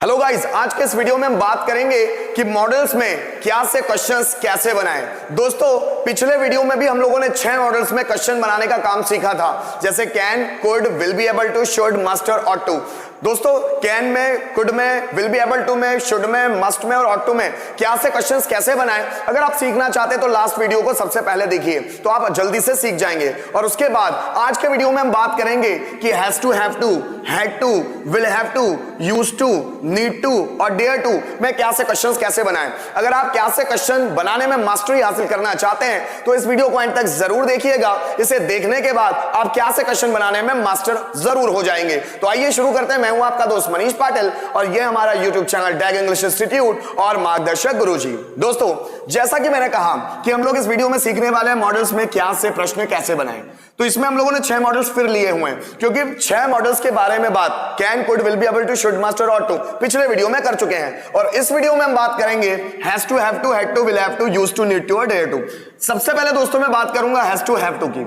Hello guys, आज के इस वीडियो में हम बात करेंगे कि मॉडल्स में क्या से क्वेश्चंस कैसे बनाएं। दोस्तों, पिछले वीडियो में भी हम लोगों ने 6 मॉडल्स में क्वेश्चन बनाने का काम सीखा था, जैसे can, could, will be able to, should, must और ऑट टू। दोस्तों, कैन में, कुड में, विल बी एबल टू में, शुड में, मस्ट में और ऑट टू में क्या से क्वेश्चंस कैसे बनाएं, अगर आप सीखना चाहते हैं तो लास्ट वीडियो को सबसे पहले देखिए, तो आप जल्दी से सीख जाएंगे। और उसके बाद आज के वीडियो में हम बात करेंगे कि has to, have to, had to, will have to, used to, need to और डेयर टू में क्या से क्वेश्चंस कैसे बनाएं। अगर आप क्या से क्वेश्चन बनाने में मास्टरी हासिल करना चाहते हैं तो इस वीडियो को अंत तक जरूर देखिएगा। इसे देखने के बाद आप क्या से क्वेश्चन बनाने में मास्टर जरूर हो जाएंगे। तो आइए शुरू करते हैं। मैं हूं आपका दोस्त मनीष पाटिल और यह हमारा यूट्यूब चैनल डैग इंग्लिश इंस्टीट्यूट और मार्गदर्शक गुरुजी। दोस्तों, जैसा कि मैंने कहा कि हम लोग इस वीडियो में सीखने वाले हैं मॉडल्स में क्या से प्रश्न कैसे बनाएं, तो इसमें हम लोगों ने 6 मॉडल्स फिर लिए हुए हैं, क्योंकि 6 मॉडल्स के बारे में बात can, could, will be able to, should, must और ऑट टू पिछले वीडियो में कर चुके हैं। और इस वीडियो में हम बात करेंगे has to, have to, had to, will have to, used to, need to और डेयर टू। सबसे पहले दोस्तों मैं बात करूंगा हैज टू, हैव टू की।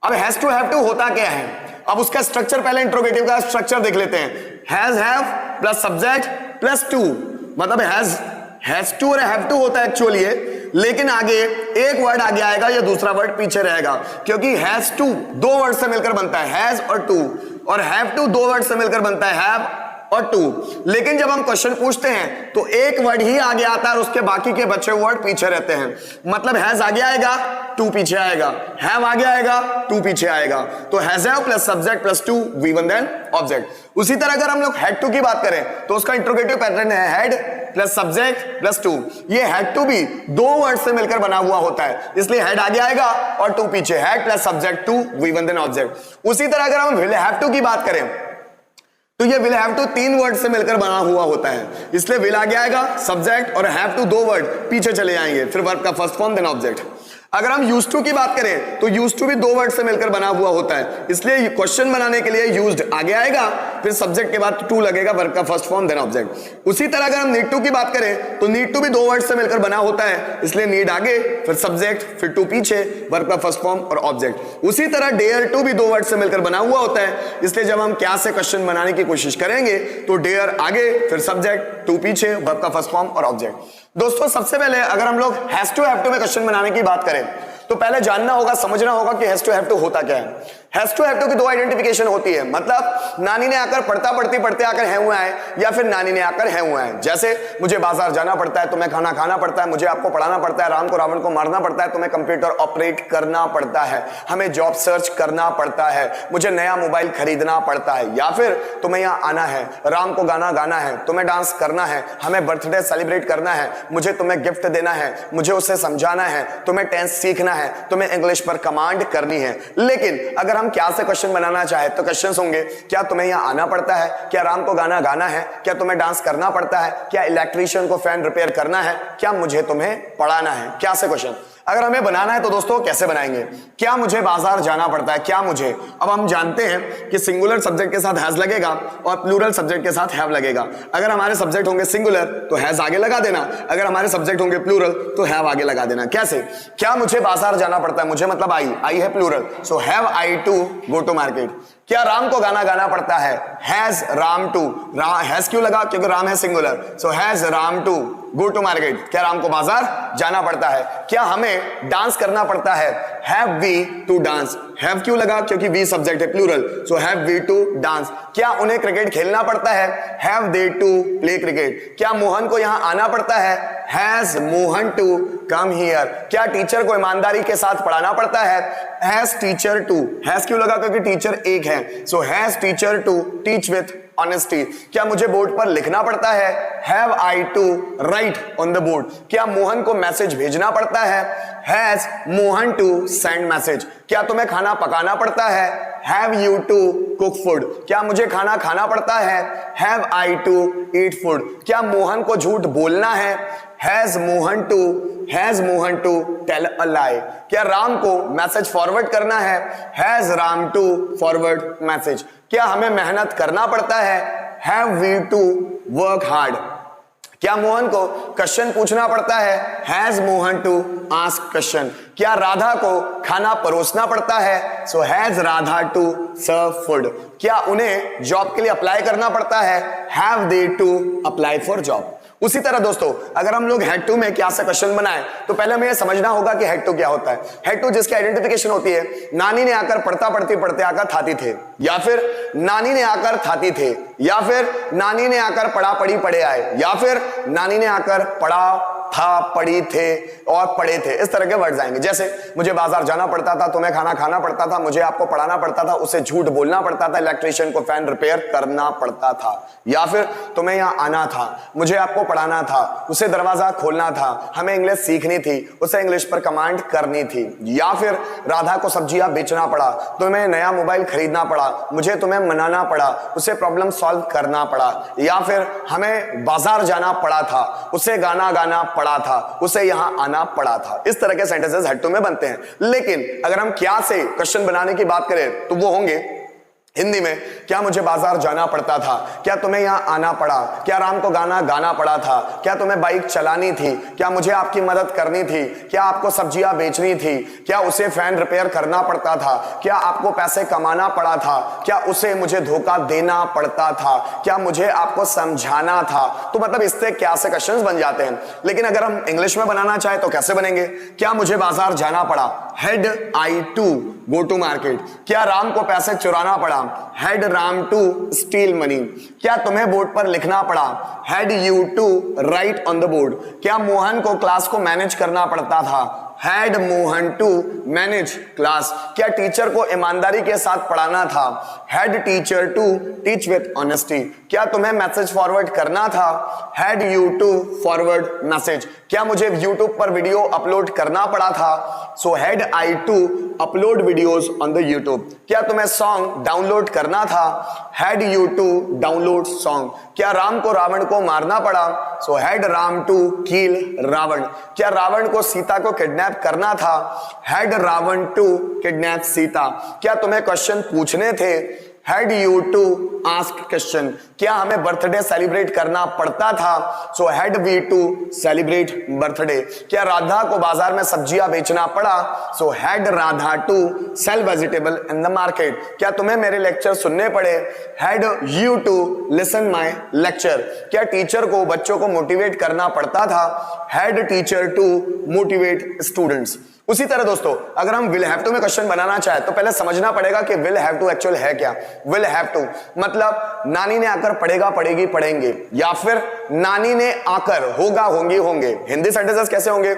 अब हैज टू, हैव टू होता क्या है, अब उसका स्ट्रक्चर, पहले इंट्रोगेटिव का स्ट्रक्चर देख लेते हैं। Has, have plus subject plus to, मतलब हैज टू और हैव टू होता है एक्चुअली ये, लेकिन आगे एक वर्ड आगे आएगा या दूसरा वर्ड पीछे रहेगा, क्योंकि हैज टू 2 वर्ड से मिलकर बनता है, हैज और टू, और हैव टू 2 वर्ड से मिलकर बनता है, हैव और टू। लेकिन जब हम क्वेश्चन पूछते हैं तो एक वर्ड ही आगे आता है और उसके बाकी के बचे वर्ड पीछे रहते हैं। मतलब हैज आगे आएगा, टू पीछे आएगा, हैव आगे आएगा, टू पीछे आएगा। तो has, have plus subject plus to, V1 then object. उसी तरह अगर हम लोग हैड टू की बात करें तो उसका इंट्रोगेटिव पैटर्न है had plus subject plus to. ये हैड टू भी 2 वर्ड से मिलकर बना हुआ होता है, इसलिए हैड आगे आएगा और टू पीछे, had plus subject to, V1 then object. उसी तरह अगर हम विल हैव टू की बात करें तो ये विल हैव टू 3 वर्ड से मिलकर बना हुआ होता है, इसलिए विल आगे आएगा, सब्जेक्ट और हैव टू 2 वर्ड पीछे चले जाएंगे, फिर वर्ब का फर्स्ट फॉर्म देन ऑब्जेक्ट। अगर हम यूज्ड टू की बात करें तो यूज्ड टू भी 2 वर्ड से मिलकर बना हुआ होता है, इसलिए क्वेश्चन बनाने के लिए यूज्ड आगे आएगा, फिर सब्जेक्ट के बाद टू लगेगा, वर्ब का फर्स्ट फॉर्म देन ऑब्जेक्ट। उसी तरह अगर हम नीड टू की बात करें तो नीड टू भी 2 वर्ड से मिलकर बना होता है, इसलिए नीड आगे, फिर सब्जेक्ट, फिर टू पीछे, वर्ब का फर्स्ट फॉर्म और ऑब्जेक्ट। उसी तरह डेयर टू भी 2 वर्ड से मिलकर बना हुआ होता है, इसलिए जब हम क्या से क्वेश्चन बनाने की कोशिश करेंगे तो डेयर आगे, फिर सब्जेक्ट, टू पीछे, वर्ब का फर्स्ट फॉर्म और ऑब्जेक्ट। दोस्तों, सबसे पहले अगर हम लोग हैज टू, हैव टू में क्वेश्चन बनाने की बात करें तो पहले जानना होगा, समझना होगा कि हैज टू, हैव टू होता क्या है। हैज टू, हैव टू की 2 आइडेंटिफिकेशन होती है, मतलब नानी ने आकर पढ़ते आकर है हुआ है, या फिर नानी ने आकर है हुआ है। जैसे मुझे बाजार जाना पड़ता है, तुम्हें खाना खाना पड़ता है, मुझे आपको पढ़ाना पड़ता है, राम को रावण को मारना पड़ता है, तुम्हें कंप्यूटर ऑपरेट करना पड़ता है, हमें जॉब सर्च करना पड़ता है, मुझे नया मोबाइल खरीदना पड़ता है, या फिर तुम्हें यहाँ आना है, राम को गाना गाना है, तुम्हें डांस करना है, हमें बर्थडे सेलिब्रेट करना है, मुझे तुम्हें गिफ्ट देना है, मुझे उसे समझाना है, तुम्हें टेंस सीखना है, तुम्हें इंग्लिश पर कमांड करनी है। लेकिन अगर हम क्या से क्वेश्चन बनाना चाहे तो क्वेश्चंस होंगे, क्या तुम्हें यहां आना पड़ता है, क्या राम को गाना गाना है, क्या तुम्हें डांस करना पड़ता है, क्या इलेक्ट्रीशियन को फैन रिपेयर करना है, क्या मुझे तुम्हें पढ़ाना है। क्या से क्वेश्चन अगर हमें बनाना है तो दोस्तों कैसे बनाएंगे, क्या मुझे बाजार जाना पड़ता है, क्या मुझे। अब हम जानते हैं कि सिंगुलर सब्जेक्ट के साथ हैज लगेगा और प्लूरल सब्जेक्ट के साथ हैव लगेगा। अगर हमारे सब्जेक्ट होंगे सिंगुलर तो हैज आगे लगा देना, अगर हमारे सब्जेक्ट होंगे प्लूरल तो हैव आगे लगा देना। कैसे, क्या मुझे बाजार जाना पड़ता है, मुझे मतलब आई है plural, so have I to go to market. क्या राम को गाना गाना पड़ता है, हैज राम टू, हैज क्यों लगा, क्योंकि राम है singular, so has Ram to go to market. क्या राम को बाजार जाना पड़ता है। क्या हमें डांस करना पड़ता है, have we to dance, have क्यों लगा, क्योंकि वी सब्जेक्ट है plural, so have we to dance. क्या उन्हें क्रिकेट खेलना पड़ता है, have they to play cricket. क्या मोहन को यहां आना पड़ता है, has Mohan to come here. क्या टीचर को ईमानदारी के साथ पढ़ाना पड़ता है, हैज टीचर टू, हैज क्यों लगा, क्योंकि टीचर एक है, so has teacher to teach with honesty. क्या मुझे बोर्ड पर लिखना पड़ता है, have I to write on the board. क्या मोहन को मैसेज भेजना पड़ता है, has Mohan to send message. क्या तुम्हें खाना पकाना पड़ता है, have you to cook food. क्या मुझे खाना खाना पड़ता है, have I to eat food. क्या मोहन को झूठ बोलना है, हैज मोहन टू टेल अ लाई। क्या राम को मैसेज फॉरवर्ड करना है, has Ram to forward message. क्या हमें मेहनत करना पड़ता है, have we to work hard. क्या मोहन को क्वेश्चन पूछना पड़ता है, has Mohan to ask question, क्या राधा को खाना परोसना पड़ता है? So has Radha to serve food, क्या उन्हें जॉब के लिए अप्लाई करना पड़ता है? Have they to apply for job. उसी तरह दोस्तों अगर हम लोग हेड टू में क्या से क्वेश्चन बनाए तो पहले हमें समझना होगा कि हेड टू क्या होता है। हेड टू जिसकी आइडेंटिफिकेशन होती है, नानी ने आकर पढ़ता पढ़ते पढ़ते आकर थाती थे, या फिर नानी ने आकर थाती थे, या फिर नानी ने आकर पढ़ा पढ़ी पढ़े आए, या फिर नानी ने आकर पढ़ा था पढ़ी थे और पढ़े थे। इस तरह के वर्ड्स आएंगे। जैसे मुझे बाजार जाना पड़ता था, तुम्हें खाना खाना पड़ता था, मुझे आपको पढ़ाना पड़ता था, उसे झूठ बोलना पड़ता था, इलेक्ट्रिशियन को फैन रिपेयर करना पड़ता था, या फिर तुम्हें यहां आना था, मुझे आपको पढ़ाना था, उसे दरवाजा खोलना था, हमें इंग्लिश सीखनी थी, उसे इंग्लिश पर कमांड करनी थी, या फिर राधा को सब्जियां बेचना पड़ा, तुम्हें नया मोबाइल खरीदना पड़ा, मुझे तुम्हें मनाना पड़ा, उसे प्रॉब्लम सॉल्व करना पड़ा, या फिर हमें बाजार जाना पड़ा था, उसे गाना गाना पड़ा था, उसे यहां आना पड़ा था। इस तरह के सेंटेंसेस हेड टू में बनते हैं। लेकिन अगर हम क्या से क्वेश्चन बनाने की बात करें तो वो होंगे हिंदी में, क्या मुझे बाजार जाना पड़ता था, क्या तुम्हें यहां आना पड़ा, क्या राम को गाना गाना पड़ा था, क्या तुम्हें बाइक चलानी थी, क्या मुझे आपकी मदद करनी थी, क्या आपको सब्जियां बेचनी थी, क्या उसे फैन रिपेयर करना पड़ता था, क्या आपको पैसे कमाना पड़ा था, क्या उसे मुझे धोखा देना पड़ता था, क्या मुझे आपको समझाना था। तो मतलब इससे क्या से क्वेश्चंस बन जाते हैं। लेकिन अगर हम इंग्लिश में बनाना चाहे तो कैसे बनेंगे? क्या मुझे बाजार जाना पड़ा, had I to go to market, क्या राम को पैसे चुराना पड़ा, had Ram to steal money, क्या तुम्हें बोर्ड पर लिखना पड़ा, had you to write on the board, क्या मोहन को क्लास को मैनेज करना पड़ता था, had Mohan to manage class, क्या टीचर को ईमानदारी के साथ पढ़ाना था, had teacher to teach with honesty, क्या तुम्हें मैसेज फॉरवर्ड करना था, had you to forward message, क्या मुझे यूट्यूब पर वीडियो अपलोड करना पड़ा था, so had I to upload videos on the YouTube, क्या तुम्हें सॉन्ग डाउनलोड करना था, had you to download song, क्या राम को रावण को मारना पड़ा, so had Ram to kill Ravan, क्या रावण को सीता को किडनैप करना था, had Ravan to kidnap Sita, क्या तुम्हें क्वेश्चन पूछने थे, had you to ask question, क्या हमें बर्थडे सेलिब्रेट करना पड़ता था, so had we to celebrate birthday, क्या राधा को बाजार में सब्जियां बेचना पड़ा, so had Radha to sell vegetable in the market, क्या तुम्हें मेरे लेक्चर सुनने पड़े, had you to listen my lecture, क्या टीचर को बच्चों को मोटिवेट करना पड़ता था, had teacher to motivate students. उसी तरह दोस्तों अगर हम विल हैव टू में क्वेश्चन बनाना चाहे तो पहले समझना पड़ेगा कि विल हैव टू एक्चुअल है क्या। विल हैव टू मतलब नानी ने आकर पढ़ेगा पढ़ेगी पढ़ेंगे, या फिर नानी ने आकर होगा होंगी होंगे। हिंदी सेंटेंसेस कैसे होंगे?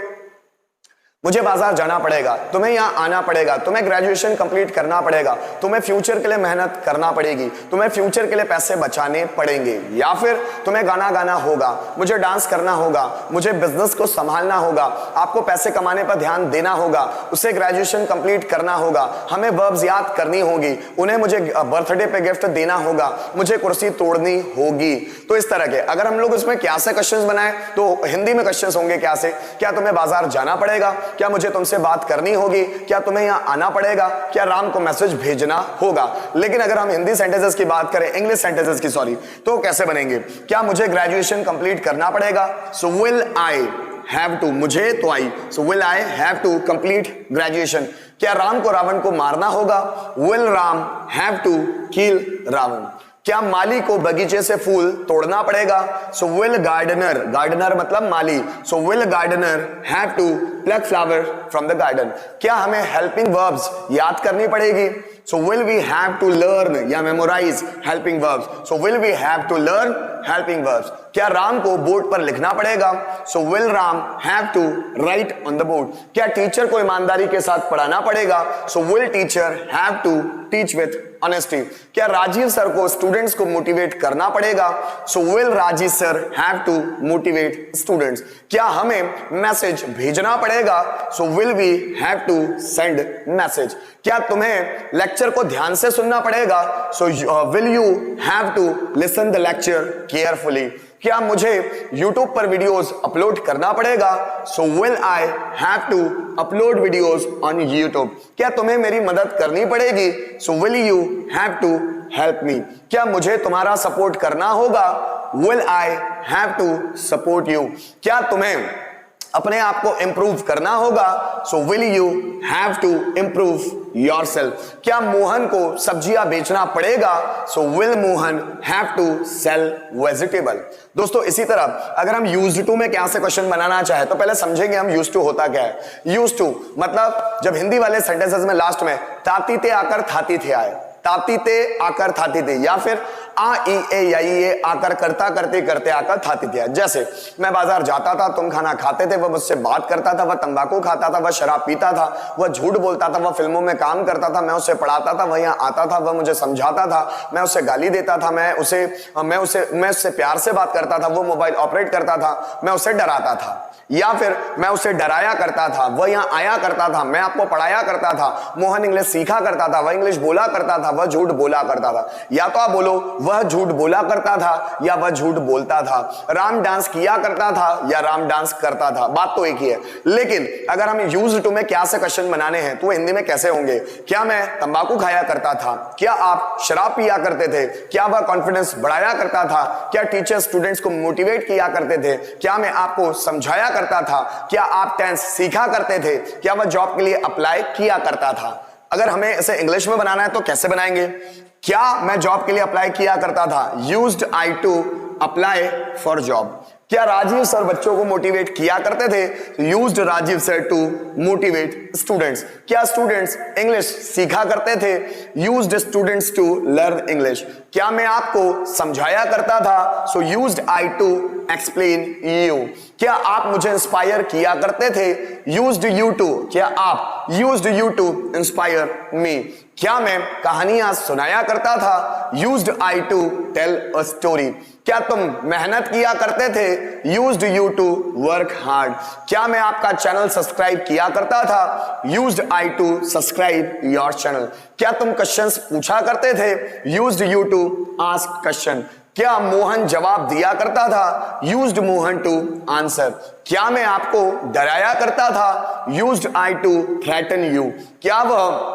मुझे बाजार जाना पड़ेगा, तुम्हें यहां आना पड़ेगा, तुम्हें ग्रेजुएशन कंप्लीट करना पड़ेगा, तुम्हें फ्यूचर के लिए मेहनत करना पड़ेगी, तुम्हें फ्यूचर के लिए पैसे बचाने पड़ेंगे, या फिर तुम्हें गाना गाना होगा, मुझे डांस करना होगा, मुझे बिजनेस को संभालना होगा, आपको पैसे कमाने पर ध्यान देना होगा, उसे ग्रेजुएशन कंप्लीट करना होगा, हमें वर्ब्स याद करनी होगी, उन्हें मुझे बर्थडे पे गिफ्ट देना होगा, मुझे कुर्सी तोड़नी होगी। तो इस तरह के अगर हम लोग इसमें क्या से क्वेश्चंस बनाए तो हिंदी में क्वेश्चंस होंगे क्या से, क्या तुम्हें बाजार जाना पड़ेगा, क्या मुझे तुमसे बात करनी होगी, क्या तुम्हें यहां आना पड़ेगा, क्या राम को मैसेज भेजना होगा। लेकिन अगर हम हिंदी सेंटेंसेस की बात करें, इंग्लिश सेंटेंसेस की सॉरी, तो कैसे बनेंगे? क्या मुझे ग्रेजुएशन कंप्लीट करना पड़ेगा, so will I have to, मुझे तो I, so will I have to complete graduation. क्या राम को रावण को मारना होगा, will Ram have to kill Ravan. क्या माली को बगीचे से फूल तोड़ना पड़ेगा, सो विल गार्डनर, गार्डनर मतलब माली, so will gardener have to pluck flower from the garden. क्या हमें हेल्पिंग वर्ब्स याद करनी पड़ेगी, so will we have to learn या memorise helping verbs, so will we have to learn helping verbs. क्या राम को बोर्ड पर लिखना पड़ेगा, so will Ram have to write on the board. क्या टीचर को ईमानदारी के साथ पढ़ाना पड़ेगा, so will teacher have to teach with honesty. क्या राजीव सर को स्टूडेंट्स को मोटिवेट करना पड़ेगा, so will Rajiv sir have to motivate students. क्या हमें मैसेज भेजना पड़ेगा, so will we have to send message. क्या तुम्हें लेक्चर को ध्यान से सुनना पड़ेगा, so will you have to listen the lecture carefully. क्या मुझे YouTube पर वीडियोस अपलोड करना पड़ेगा, so will I have to upload videos on YouTube। क्या तुम्हें मेरी मदद करनी पड़ेगी, so will you have to help me. क्या मुझे तुम्हारा सपोर्ट करना होगा, will I have to support you. क्या तुम्हें अपने आप को इंप्रूव करना होगा। So will you have to improve yourself. क्या मोहन को सब्जियां बेचना पड़ेगा? So will Mohan have to sell vegetable. दोस्तों इसी तरह अगर हम यूज्ड टू में क्या से क्वेश्चन बनाना चाहे तो पहले समझेंगे हम यूज्ड टू होता क्या है। यूज्ड टू मतलब जब हिंदी वाले सेंटेंसेस में लास्ट में ताती ते आकर थाती थे आए, ताती ते आकर थाती थे, या फिर आ ई ए या ई ए आकर करता करते करते आकर थाती थे। जैसे मैं बाजार जाता था, तुम खाना खाते थे, वह मुझसे बात करता था, वह तंबाकू खाता था, वह शराब पीता था, वह झूठ बोलता था, वह फिल्मों में काम करता था, मैं उसे पढ़ाता था, वह यहाँ आता था, वह मुझे समझाता था, मैं उसे गाली देता था, मैं उससे प्यार से बात करता था, वो मोबाइल ऑपरेट करता था, मैं उसे डराता था, या फिर मैं उसे डराया करता था, वह यहाँ आया करता था, मैं आपको पढ़ाया करता था, मोहन इंग्लिश सीखा करता था, वह इंग्लिश बोला करता था, वह झूठ बोला करता था। या तो आप बोलो वह झूठ बोला करता था या वह झूठ बोलता था, राम डांस किया करता था या राम डांस करता था, बात तो एक ही है। लेकिन अगर हम यूज्ड टू में क्या से क्वेश्चन बनाने हैं तो हिंदी में कैसे होंगे? क्या मैं तंबाकू खाया करता था? क्या आप शराब पिया करते थे? क्या वह कॉन्फिडेंस बढ़ाया करता था? क्या टीचर स्टूडेंट्स को मोटिवेट किया करते थे? क्या मैं आपको समझाया करता था? क्या आप टेंस सीखा करते थे? क्या वह जॉब के लिए अप्लाई किया करता था? अगर हमें इसे इंग्लिश में बनाना है तो कैसे बनाएंगे? क्या मैं जॉब के लिए अप्लाई किया करता था? Used I to apply for job. क्या राजीव सर बच्चों को मोटिवेट किया करते थे? Used Rajiv sir to motivate students. क्या स्टूडेंट्स इंग्लिश सीखा करते थे? Used students to learn English. क्या मैं आपको समझाया करता था? So used I to explain you. क्या आप मुझे इंस्पायर किया करते थे? Used you to. क्या आप used you to inspire me. क्या मैं कहानियां सुनाया करता था? Used I to tell a story. क्या तुम मेहनत किया करते थे? Used you to work hard. क्या मैं आपका चैनल सब्सक्राइब किया करता था? Used I to subscribe your channel. क्या तुम क्वेश्चंस पूछा करते थे? Used you to ask question. क्या मोहन जवाब दिया करता था? Used Mohan to answer. क्या मैं आपको डराया करता था? Used I to threaten you. क्या वह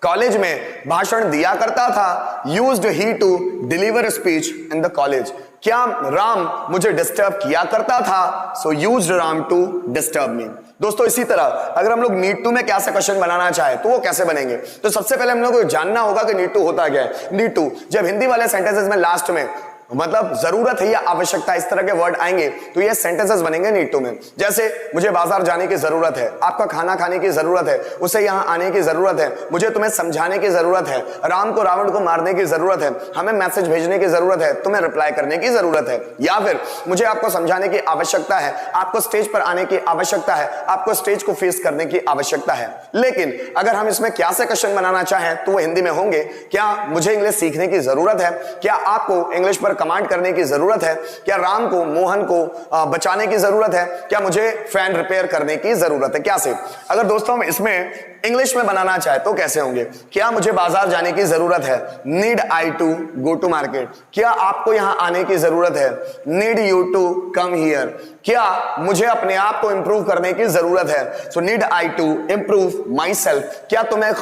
कॉलेज में भाषण दिया करता था? Used he to deliver speech in the college. क्या राम मुझे डिस्टर्ब किया करता था? So used Ram to disturb me. दोस्तों इसी तरह अगर हम लोग नीड टू में क्या से क्वेश्चन बनाना चाहे तो वो कैसे बनेंगे? तो सबसे पहले हम लोग को जानना होगा कि नीड टू होता क्या है। नीड टू जब हिंदी वाले सेंटेंसेस में लास्ट में मतलब जरूरत है या आवश्यकता इस तरह के वर्ड आएंगे तो ये सेंटेंसेस बनेंगे नीड टू में। जैसे मुझे बाजार जाने की जरूरत है, आपका खाना खाने की जरूरत है, उसे यहां आने की जरूरत है, मुझे तुम्हें समझाने की जरूरत है, राम को रावण को मारने की जरूरत है, हमें मैसेज भेजने की जरूरत है, तुम्हें रिप्लाई करने की जरूरत है। या फिर मुझे आपको समझाने की आवश्यकता है, आपको स्टेज पर आने की आवश्यकता है, आपको स्टेज को फेस करने की आवश्यकता है। लेकिन अगर हम इसमें क्या से क्वेश्चन बनाना चाहें तो वो हिंदी में होंगे। क्या मुझे इंग्लिश सीखने की जरूरत है? क्या आपको इंग्लिश पर कमांड करने की जरूरत है? क्या राम को मोहन को बचाने की जरूरत है? क्या मुझे फैन रिपेयर करने की जरूरत है? क्या से अगर दोस्तों हम इसमें इंग्लिश में बनाना चाहे तो कैसे होंगे? क्या मुझे बाजार जाने की जरूरत है? Need I to go to market. क्या आपको यहां आने की जरूरत है? Need you to come here. क्या मुझे अपने आप को इंप्रूव करने की जरूरत है? So need I to improve myself. क्या तुम्हें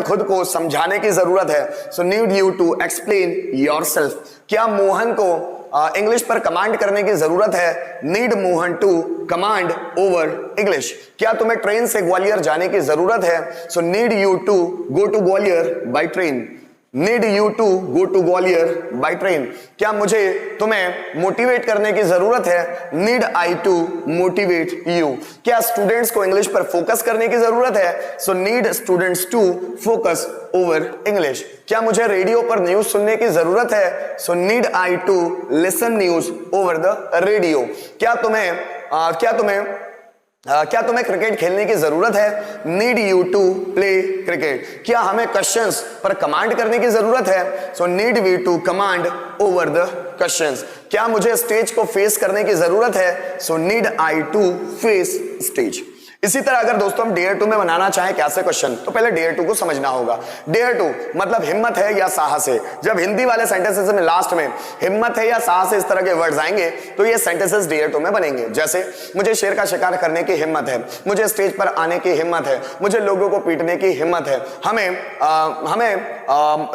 खुद को समझाने की जरूरत है? So need you to explain yourself. क्या मोहन को इंग्लिश पर कमांड करने की जरूरत है? Need Mohan to command over English. क्या तुम्हें ट्रेन से ग्वालियर जाने की जरूरत है? So need you to go to Gwalior by train. Need you to go to Gwalior by train. क्या मुझे तुम्हें मोटिवेट करने की जरूरत है? Need I to motivate you. क्या स्टूडेंट्स को इंग्लिश पर फोकस करने की जरूरत है? So need students to focus over English. क्या मुझे रेडियो पर न्यूज सुनने की जरूरत है? So need I to listen news over the radio. क्या तुम्हें क्रिकेट खेलने की जरूरत है? Need you to play cricket. क्या हमें क्वेश्चंस पर कमांड करने की जरूरत है? So need we to command over the questions. क्या मुझे स्टेज को फेस करने की जरूरत है? So need I to face stage. इसी तरह अगर दोस्तों हम डेयर टू में बनाना चाहें क्या से क्वेश्चन तो पहले डेयर टू को समझना होगा। डेयर टू मतलब हिम्मत है या साहस है। जब हिंदी वाले सेंटेंसेस में लास्ट में हिम्मत है या साहस है इस तरह के वर्ड्स आएंगे तो ये सेंटेंसेस डेयर टू में बनेंगे। जैसे मुझे शेर का शिकार करने की हिम्मत है, मुझे स्टेज पर आने की हिम्मत है, मुझे लोगों को पीटने की हिम्मत है, हमें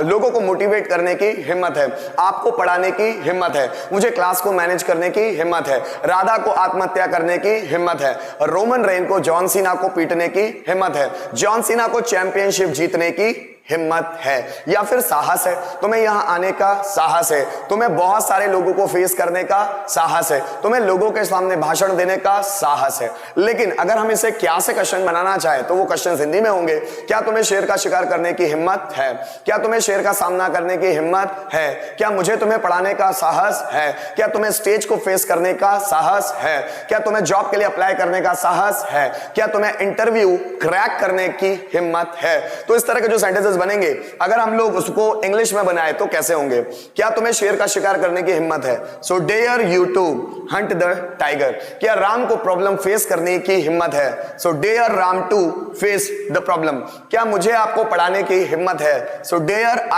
लोगों को मोटिवेट करने की हिम्मत है, आपको पढ़ाने की हिम्मत है, मुझे क्लास को मैनेज करने की हिम्मत है, राधा को आत्महत्या करने की हिम्मत है, रोमन रेन को जॉन सीना को पीटने की हिम्मत है, जॉन सीना को चैंपियनशिप जीतने की हिम्मत है, या फिर साहस है, तुम्हें यहां आने का साहस है, तुम्हें बहुत सारे लोगों को फेस करने का साहस है, तुम्हें लोगों के सामने भाषण देने का साहस है। लेकिन अगर हम इसे क्या से क्वेश्चन बनाना चाहे तो वो क्वेश्चन हिंदी में होंगे। क्या तुम्हें शेर का शिकार करने की हिम्मत है? क्या तुम्हें शेर का सामना करने की हिम्मत है? क्या मुझे तुम्हें पढ़ाने का साहस है? क्या तुम्हें स्टेज को फेस करने का साहस है? क्या तुम्हें जॉब के लिए अप्लाई करने का साहस है? क्या तुम्हें इंटरव्यू क्रैक करने की हिम्मत है? तो इस तरह के जो सेंटेंसेस बनेंगे अगर हम लोग उसको इंग्लिश में बनाए तो कैसे होंगे? क्या तुम्हें शेर का शिकार करने की हिम्मत है? So dare you to hunt the tiger. क्या राम को प्रॉब्लम फेस करने की हिम्मत है? So dare Ram to face the problem. क्या मुझे आपको पढ़ाने की हिम्मत है? So dare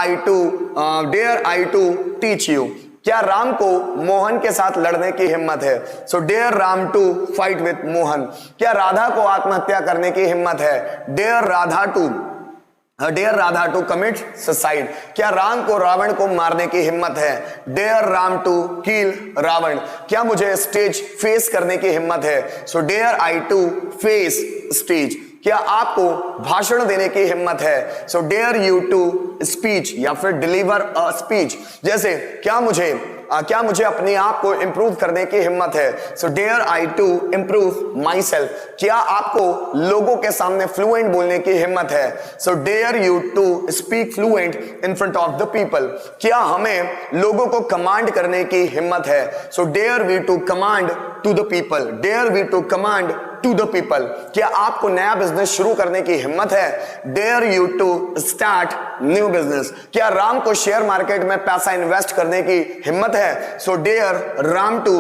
I to teach you. क्या राम को मोहन के साथ लड़ने की हिम्मत है? So dare Ram to fight with Mohan. क्या राधा को आत्महत्या करने की हिम्मत है? Dare Radha to commit suicide. क्या राम को रावण को मारने की हिम्मत है? Dare Ram to kill Ravan. क्या मुझे स्टेज फेस करने की हिम्मत है? So dare I to face stage. क्या आपको भाषण देने की हिम्मत है? So dare you to speech या फिर डिलीवर अ स्पीच। जैसे क्या मुझे अपने आप को इंप्रूव करने की हिम्मत है? So dare I to improve myself. क्या आपको लोगों के सामने फ्लुएंट बोलने की हिम्मत है? So dare you to speak fluent in front of the people. क्या हमें लोगों को कमांड करने की हिम्मत है? So dare we to command to the people. Dare we to command to the people. क्या आपको नया बिजनेस शुरू करने की हिम्मत है? Dare you to start new business. क्या राम को शेयर मार्केट में पैसा इन्वेस्ट करने की हिम्मत है? So dare Ram to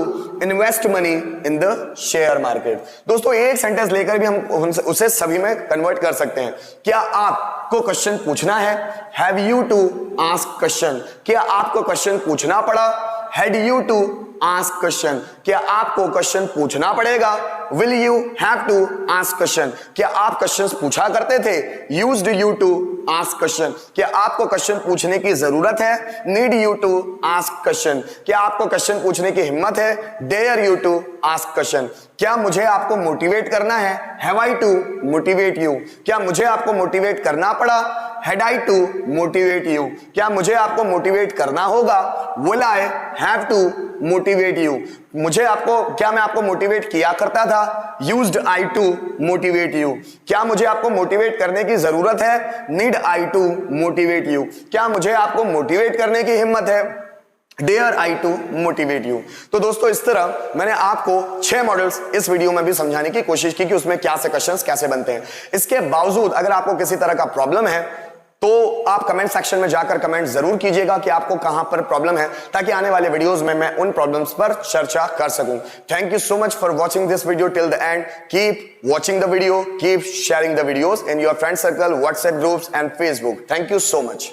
invest money in the share market. दोस्तों एक सेंटेंस लेकर भी हम उसे सभी में कन्वर्ट कर सकते हैं। क्या आपको क्वेश्चन पूछना है? Have you to ask question. क्या आपको क्वेश्चन पूछना पड़ा? Had you to ask question. क्या आपको क्वेश्चन पूछना पड़ेगा? Will you have to ask question. क्या आप क्वेश्चंस पूछा करते थे? Used you to ask question. क्या आपको क्वेश्चन पूछने की जरूरत है? Need you to ask question. क्या आपको क्वेश्चन पूछने की हिम्मत है? Dare you to ask question. क्या मुझे आपको मोटिवेट करना है? Have I to motivate you. क्या मुझे आपको मोटिवेट करना पड़ा? Had I to motivate you. क्या मुझे आपको मोटिवेट करना होगा? Will I have to motivate you. क्या मैं आपको मोटिवेट किया करता था? Used I to motivate you. क्या मुझे आपको मोटिवेट करने की जरूरत है? Need I to motivate you. क्या मुझे आपको मोटिवेट करने की हिम्मत है? Dare I to motivate you. तो दोस्तों इस तरह मैंने आपको 6 मॉडल्स इस वीडियो में भी समझाने की कोशिश की कि उसमें क्या से क्वेश्चंस कैसे बनते हैं। इसके बावजूद अगर आपको किसी तरह का प्रॉब्लम है तो आप कमेंट सेक्शन में जाकर कमेंट जरूर कीजिएगा कि आपको कहां पर प्रॉब्लम है, ताकि आने वाले वीडियोस में मैं उन प्रॉब्लम्स पर चर्चा कर सकूं। Thank you so much for watching this video till the end. Keep watching the video, keep sharing the videos in your friend circle, WhatsApp groups and Facebook. Thank you so much.